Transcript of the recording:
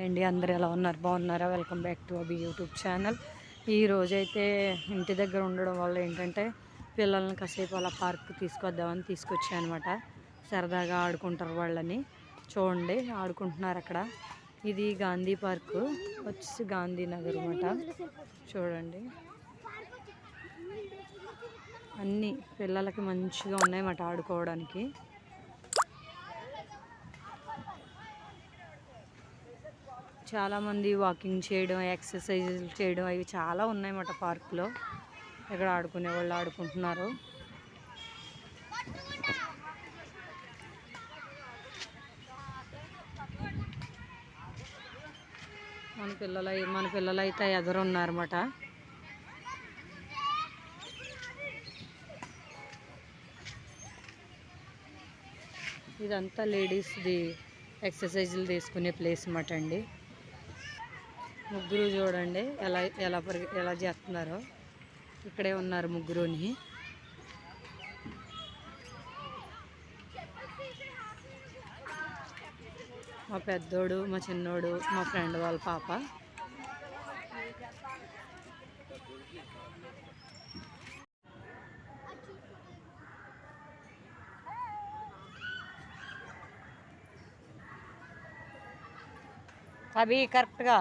అండి అందరు ఎలా ఉన్నారు? బాగున్నారా? Welcome back to Abi YouTube channel. ఈ రోజైతే ఇంటి దగ్గర ఉండడం వల్ల ఏంటంటే పిల్లల్ని కాసేపు అలా పార్క్ తీసుకొద్దామని తీసుకొచ్చాను అనమాట. సరదాగా ఆడుకుంటారు వాళ్ళని. చూడండి ఆడుకుంటున్నారు అక్కడ. ఇది గాంధీ పార్కు వచ్చేసి గాంధీనగర్ అనమాట. చూడండి అన్నీ పిల్లలకి మంచిగా ఉన్నాయన్నమాట ఆడుకోవడానికి. చాలామంది వాకింగ్ చేయడం, ఎక్సర్సైజులు చేయడం అవి చాలా ఉన్నాయన్నమాట పార్కులో. ఇక్కడ ఆడుకునే వాళ్ళు ఆడుకుంటున్నారు. మన పిల్లలు అయితే ఎదురున్నారన్నమాట. ఇదంతా లేడీస్ది ఎక్సర్సైజులు తీసుకునే ప్లేస్ అన్నమాట అండి. ముగ్గురు చూడండి ఎలా ఎలా ఎలా చేస్తున్నారో. ఇక్కడే ఉన్నారు ముగ్గురుని. మా పెద్దోడు, మా చిన్నోడు, మా ఫ్రెండ్ వాళ్ళ పాప. అవి కరెక్ట్గా